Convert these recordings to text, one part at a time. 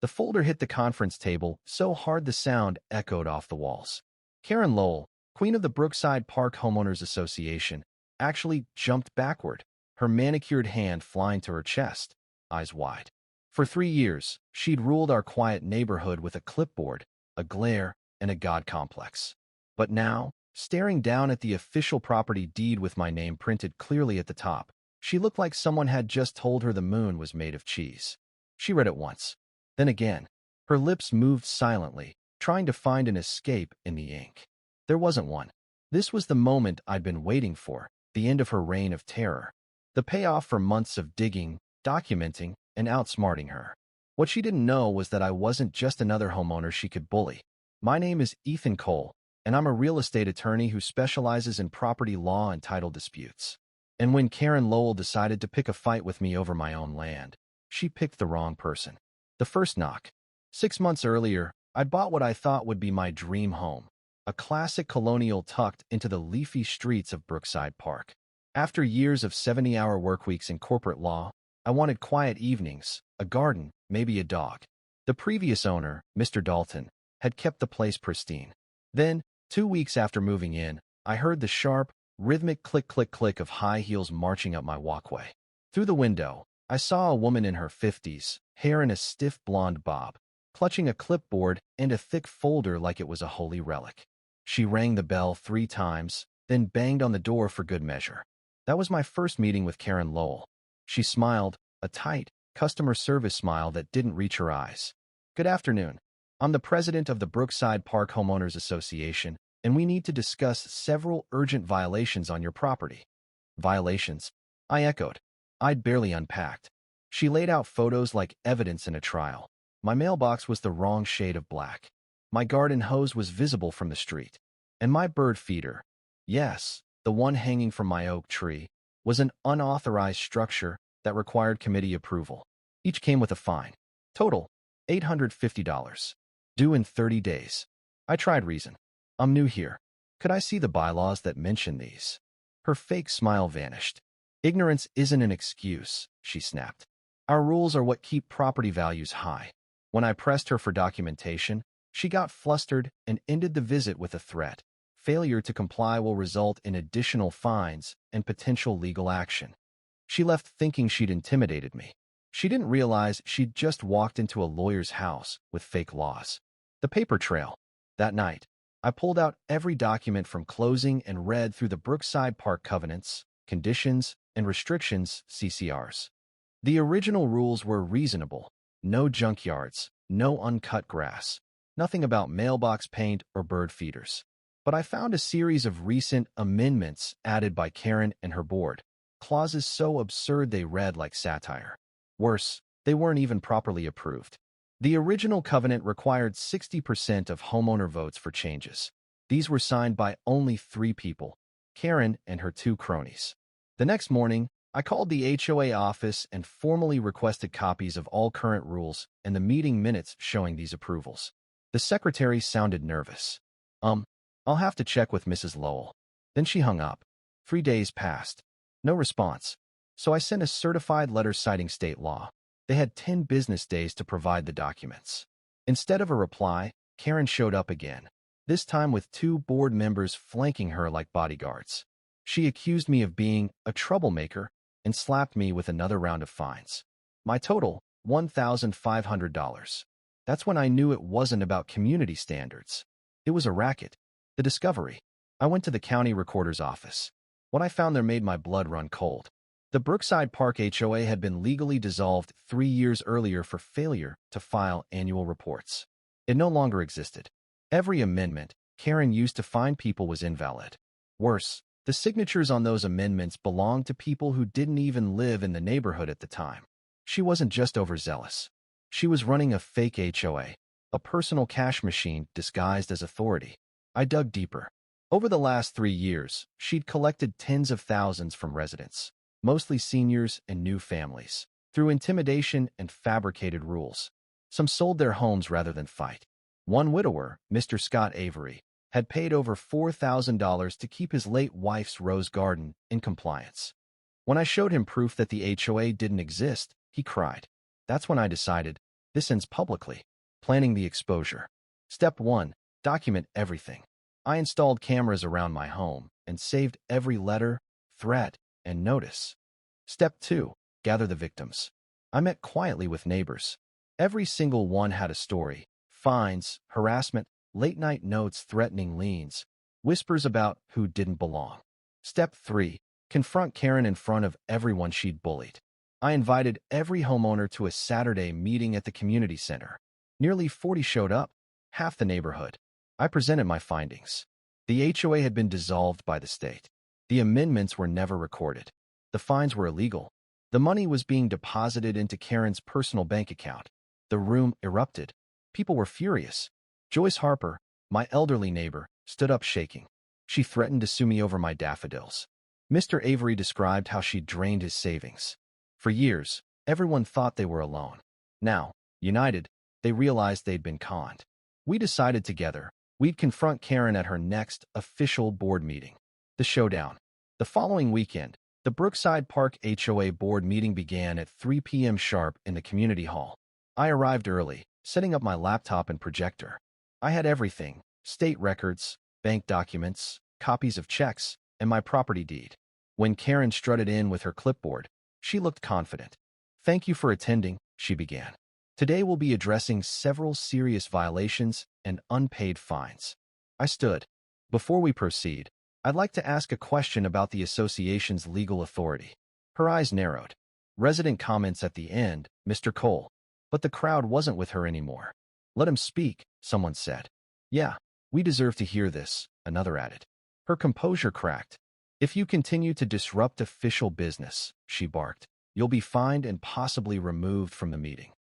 The folder hit the conference table so hard the sound echoed off the walls. Karen Lowell, queen of the Brookside Park Homeowners Association, actually jumped backward, her manicured hand flying to her chest, eyes wide. For 3 years, she'd ruled our quiet neighborhood with a clipboard, a glare, and a god complex. But now, staring down at the official property deed with my name printed clearly at the top, she looked like someone had just told her the moon was made of cheese. She read it once. Then again, her lips moved silently, trying to find an escape in the ink. There wasn't one. This was the moment I'd been waiting for, the end of her reign of terror. The payoff for months of digging, documenting, and outsmarting her. What she didn't know was that I wasn't just another homeowner she could bully. My name is Ethan Cole, and I'm a real estate attorney who specializes in property law and title disputes. And when Karen Lowell decided to pick a fight with me over my own land, she picked the wrong person. The first knock. 6 months earlier, I'd bought what I thought would be my dream home, a classic colonial tucked into the leafy streets of Brookside Park. After years of 70-hour workweeks in corporate law, I wanted quiet evenings, a garden, maybe a dog. The previous owner, Mr. Dalton, had kept the place pristine. Then, 2 weeks after moving in, I heard the sharp, rhythmic click-click-click of high heels marching up my walkway. Through the window, I saw a woman in her 50s, hair in a stiff blonde bob, clutching a clipboard and a thick folder like it was a holy relic. She rang the bell 3 times, then banged on the door for good measure. That was my first meeting with Karen Lowell. She smiled, a tight, customer service smile that didn't reach her eyes. "Good afternoon. I'm the president of the Brookside Park Homeowners Association, and we need to discuss several urgent violations on your property." "Violations?" I echoed. I'd barely unpacked. She laid out photos like evidence in a trial. My mailbox was the wrong shade of black. My garden hose was visible from the street. And my bird feeder, yes, the one hanging from my oak tree, was an unauthorized structure that required committee approval. Each came with a fine. Total, $850. Due in 30 days. I tried reason. "I'm new here. Could I see the bylaws that mention these?" Her fake smile vanished. "Ignorance isn't an excuse," she snapped. "Our rules are what keep property values high." When I pressed her for documentation, she got flustered and ended the visit with a threat. Failure to comply will result in additional fines and potential legal action. She left thinking she'd intimidated me. She didn't realize she'd just walked into a lawyer's house with fake laws. The paper trail. That night, I pulled out every document from closing and read through the Brookside Park covenants, conditions, and restrictions, CCRs. The original rules were reasonable. No junkyards, no uncut grass, nothing about mailbox paint or bird feeders. But I found a series of recent amendments added by Karen and her board, clauses so absurd they read like satire. Worse, they weren't even properly approved. The original covenant required 60% of homeowner votes for changes. These were signed by only 3 people, Karen and her 2 cronies. The next morning, I called the HOA office and formally requested copies of all current rules and the meeting minutes showing these approvals. The secretary sounded nervous. I'll have to check with Mrs. Lowell." Then she hung up. 3 days passed. No response. So I sent a certified letter citing state law. They had 10 business days to provide the documents. Instead of a reply, Karen showed up again, this time with 2 board members flanking her like bodyguards. She accused me of being a troublemaker and slapped me with another round of fines. My total, $1,500. That's when I knew it wasn't about community standards. It was a racket. The discovery. I went to the county recorder's office. What I found there made my blood run cold. The Brookside Park HOA had been legally dissolved 3 years earlier for failure to file annual reports. It no longer existed. Every amendment Karen used to fine people was invalid. Worse, the signatures on those amendments belonged to people who didn't even live in the neighborhood at the time. She wasn't just overzealous. She was running a fake HOA, a personal cash machine disguised as authority. I dug deeper. Over the last 3 years, she'd collected tens of thousands from residents, mostly seniors and new families, through intimidation and fabricated rules. Some sold their homes rather than fight. One widower, Mr. Scott Avery, had paid over $4,000 to keep his late wife's rose garden in compliance. When I showed him proof that the HOA didn't exist, he cried. That's when I decided This ends publicly. Planning the exposure. Step 1. Document everything. I installed cameras around my home and saved every letter, threat, and notice. Step 2. Gather the victims. I met quietly with neighbors. Every single one had a story. Fines, harassment, late-night notes threatening liens, whispers about who didn't belong. Step 3. Confront Karen in front of everyone she'd bullied. I invited every homeowner to a Saturday meeting at the community center. Nearly 40 showed up, half the neighborhood. I presented my findings. The HOA had been dissolved by the state. The amendments were never recorded. The fines were illegal. The money was being deposited into Karen's personal bank account. The room erupted. People were furious. Joyce Harper, my elderly neighbor, stood up shaking. She threatened to sue me over my daffodils. Mr. Avery described how she drained his savings. For years, everyone thought they were alone. Now, united, they realized they'd been conned. We decided together we'd confront Karen at her next official board meeting. The showdown. The following weekend, the Brookside Park HOA board meeting began at 3 p.m. sharp in the community hall. I arrived early, setting up my laptop and projector. I had everything: state records, bank documents, copies of checks, and my property deed. When Karen strutted in with her clipboard, she looked confident. "Thank you for attending," she began. "Today we'll be addressing several serious violations and unpaid fines." I stood. "Before we proceed, I'd like to ask a question about the association's legal authority." Her eyes narrowed. Resident comments at the end, Mr. Cole. But the crowd wasn't with her anymore. "Let him speak," someone said. "Yeah, we deserve to hear this," another added. Her composure cracked. "If you continue to disrupt official business," she barked, "you'll be fined and possibly removed from the meeting."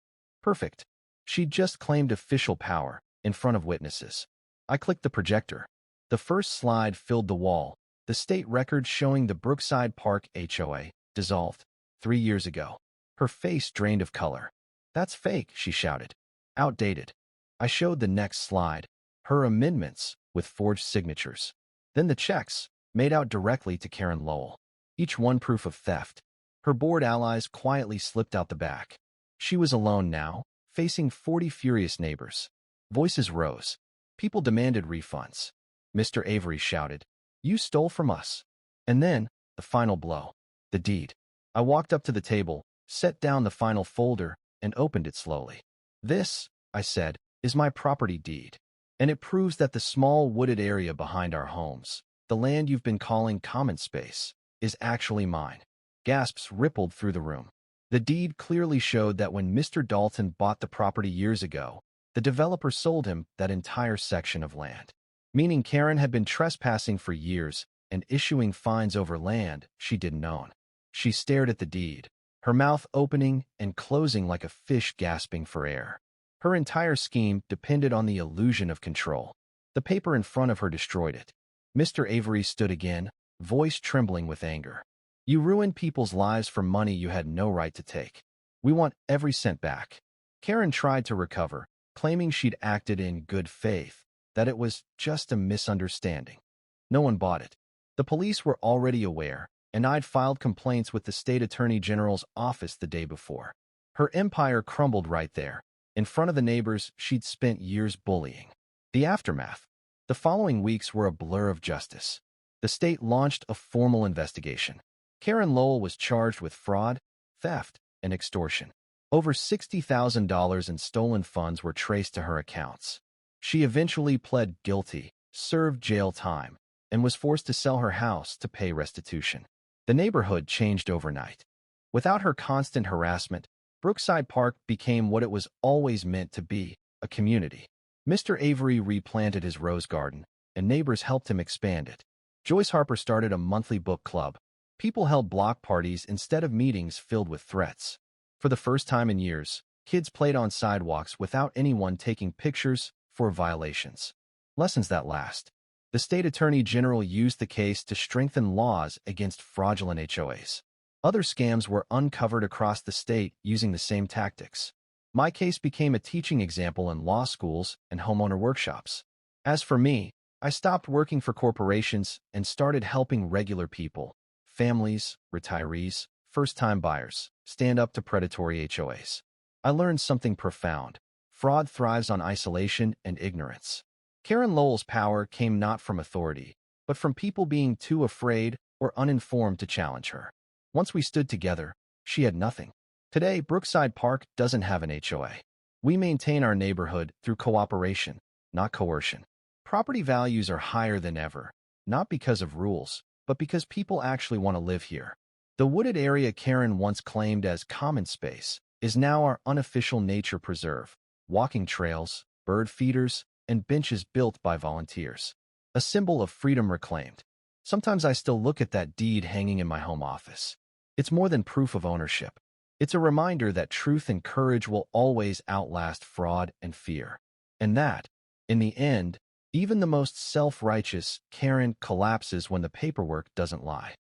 Perfect. She'd just claimed official power in front of witnesses. I clicked the projector. The first slide filled the wall, the state record showing the Brookside Park HOA, dissolved 3 years ago. Her face drained of color. "That's fake," she shouted. "Outdated." I showed the next slide, her amendments with forged signatures. Then the checks, made out directly to Karen Lowell. Each one proof of theft. Her board allies quietly slipped out the back. She was alone now, facing 40 furious neighbors. Voices rose. People demanded refunds. Mr. Avery shouted, "You stole from us." And then, the final blow. The deed. I walked up to the table, set down the final folder, and opened it slowly. "This," I said, "is my property deed. And it proves that the small wooded area behind our homes, the land you've been calling common space, is actually mine." Gasps rippled through the room. The deed clearly showed that when Mr. Dalton bought the property years ago, the developer sold him that entire section of land. Meaning Karen had been trespassing for years and issuing fines over land she didn't own. She stared at the deed, her mouth opening and closing like a fish gasping for air. Her entire scheme depended on the illusion of control. The paper in front of her destroyed it. Mr. Avery stood again, voice trembling with anger. "You ruined people's lives for money you had no right to take. We want every cent back." Karen tried to recover, claiming she'd acted in good faith, that it was just a misunderstanding. No one bought it. The police were already aware, and I'd filed complaints with the state attorney general's office the day before. Her empire crumbled right there, in front of the neighbors she'd spent years bullying. The aftermath. The following weeks were a blur of justice. The state launched a formal investigation. Karen Lowell was charged with fraud, theft, and extortion. Over $60,000 in stolen funds were traced to her accounts. She eventually pled guilty, served jail time, and was forced to sell her house to pay restitution. The neighborhood changed overnight. Without her constant harassment, Brookside Park became what it was always meant to be, a community. Mr. Avery replanted his rose garden, and neighbors helped him expand it. Joyce Harper started a monthly book club. People held block parties instead of meetings filled with threats. For the first time in years, kids played on sidewalks without anyone taking pictures for violations. Lessons that last. The state attorney general used the case to strengthen laws against fraudulent HOAs. Other scams were uncovered across the state using the same tactics. My case became a teaching example in law schools and homeowner workshops. As for me, I stopped working for corporations and started helping regular people, families, retirees, first-time buyers, stand up to predatory HOAs. I learned something profound. Fraud thrives on isolation and ignorance. Karen Lowell's power came not from authority, but from people being too afraid or uninformed to challenge her. Once we stood together, she had nothing. Today, Brookside Park doesn't have an HOA. We maintain our neighborhood through cooperation, not coercion. Property values are higher than ever, not because of rules, but because people actually want to live here. The wooded area Karen once claimed as common space is now our unofficial nature preserve, walking trails, bird feeders, and benches built by volunteers. A symbol of freedom reclaimed. Sometimes I still look at that deed hanging in my home office. It's more than proof of ownership. It's a reminder that truth and courage will always outlast fraud and fear. And that, in the end, even the most self-righteous Karen collapses when the paperwork doesn't lie.